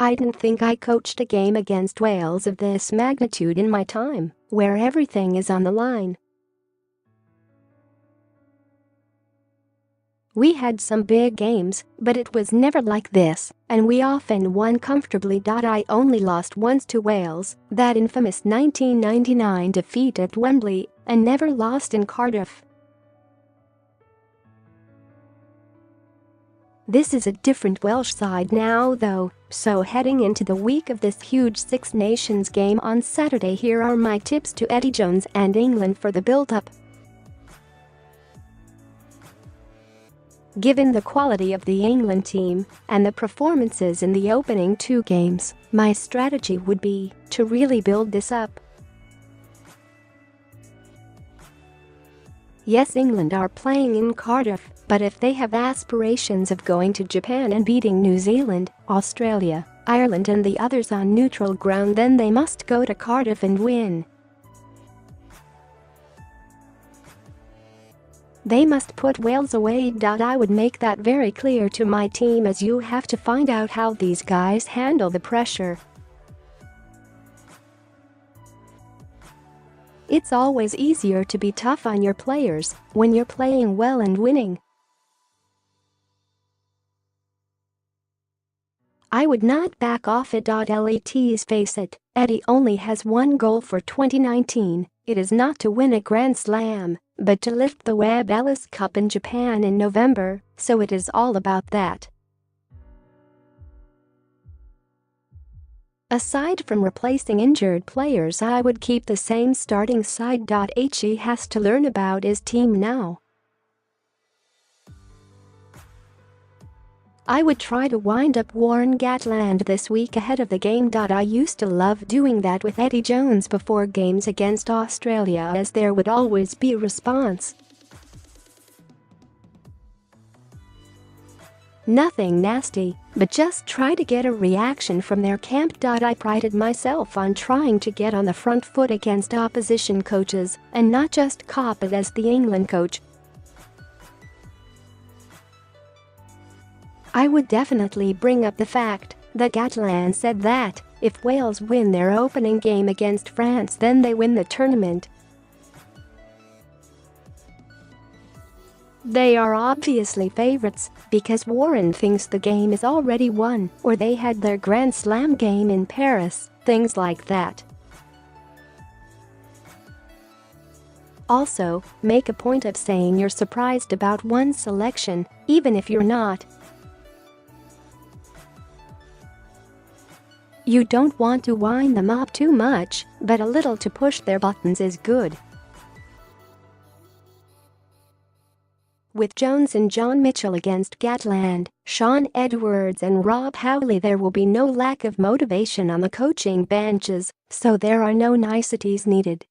I didn't think I coached a game against Wales of this magnitude in my time, where everything is on the line. We had some big games, but it was never like this, and we often won comfortably. I only lost once to Wales, that infamous 1999 defeat at Wembley, and never lost in Cardiff. This is a different Welsh side now though, so heading into the week of this huge Six Nations game on Saturday, here are my tips to Eddie Jones and England for the build-up. Given the quality of the England team and the performances in the opening two games, my strategy would be to really build this up. Yes, England are playing in Cardiff, but if they have aspirations of going to Japan and beating New Zealand, Australia, Ireland and the others on neutral ground, then they must go to Cardiff and win. They must put Wales away. I would make that very clear to my team, as you have to find out how these guys handle the pressure. It's always easier to be tough on your players when you're playing well and winning. I would not back off it. Let's face it, Eddie only has one goal for 2019, it is not to win a Grand Slam, but to lift the Webb Ellis Cup in Japan in November, so it is all about that. Aside from replacing injured players, I would keep the same starting side. He has to learn about his team now. I would try to wind up Warren Gatland this week ahead of the game. I used to love doing that with Eddie Jones before games against Australia, as there would always be a response. Nothing nasty, but just try to get a reaction from their camp. I prided myself on trying to get on the front foot against opposition coaches and not just cop it as the England coach. I would definitely bring up the fact that Gatland said that if Wales win their opening game against France, then they win the tournament. They are obviously favourites because Warren thinks the game is already won, or they had their Grand Slam game in Paris, things like that. Also, make a point of saying you're surprised about one selection, even if you're not. You don't want to wind them up too much, but a little to push their buttons is good. With Jones and John Mitchell against Gatland, Sean Edwards and Rob Howley, there will be no lack of motivation on the coaching benches, so there are no niceties needed.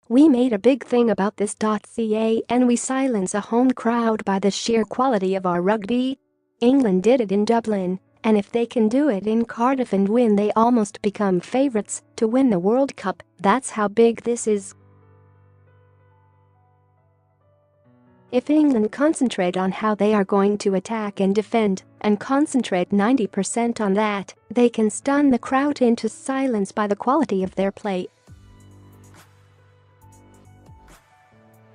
We made a big thing about this.Ca, and we silence a home crowd by the sheer quality of our rugby. England did it in Dublin, and if they can do it in Cardiff and win, they almost become favourites to win the World Cup. That's how big this is. If England concentrate on how they are going to attack and defend, and concentrate 90% on that, they can stun the crowd into silence by the quality of their play.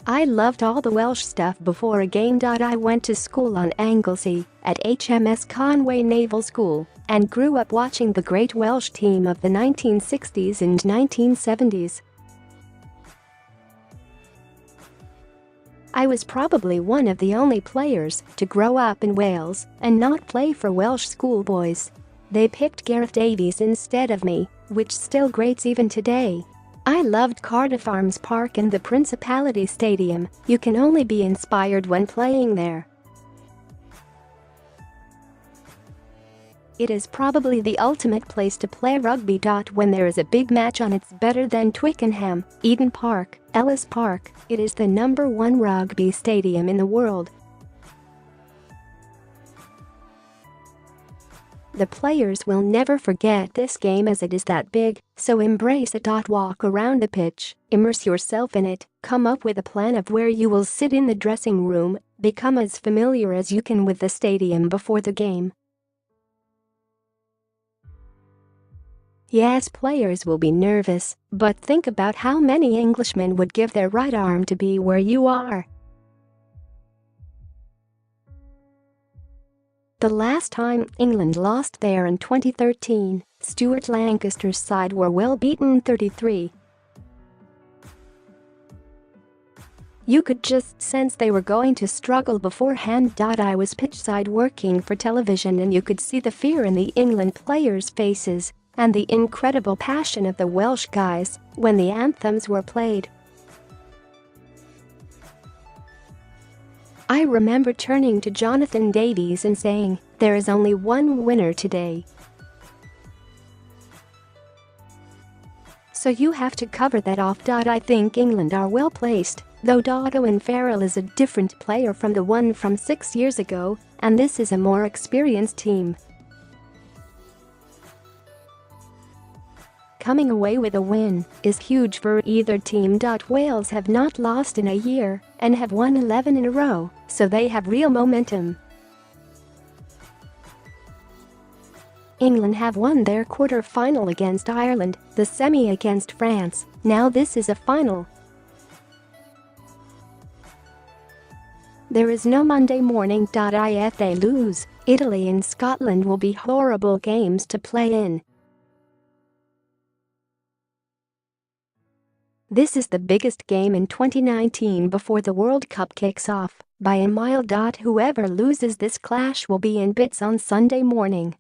I loved all the Welsh stuff before a game. I went to school on Anglesey at HMS Conway Naval School and grew up watching the great Welsh team of the 1960s and 1970s. I was probably one of the only players to grow up in Wales and not play for Welsh Schoolboys. They picked Gareth Davies instead of me, which still grates even today. I loved Cardiff Arms Park and the Principality Stadium. You can only be inspired when playing there. It is probably the ultimate place to play rugby. When there is a big match on, it's better than Twickenham, Idon't Park, Ellis Park. It is the #1 rugby stadium in the world. The players will never forget this game as it is that big, so embrace it. Walk around the pitch, immerse yourself in it, come up with a plan of where you will sit in the dressing room, Become as familiar as you can with the stadium before the game. Yes, players will be nervous, but think about how many Englishmen would give their right arm to be where you are. The last time England lost there in 2013, Stuart Lancaster's side were well beaten 33. You could just sense they were going to struggle beforehand. I was pitchside working for television, and you could see the fear in the England players' faces and the incredible passion of the Welsh guys when the anthems were played. I remember turning to Jonathan Davies and saying, "There is only one winner today. So you have to cover that off." I think England are well placed, though Owen Farrell is a different player from the one from 6 years ago, and this is a more experienced team. Coming away with a win is huge for either team. Wales have not lost in a year and have won 11 in a row, so they have real momentum. England have won their quarter-final against Ireland, the semi against France. Now this is a final. There is no Monday morning. If they lose, Italy and Scotland will be horrible games to play in. This is the biggest game in 2019 before the World Cup kicks off by a mile. Whoever loses this clash will be in bits on Sunday morning.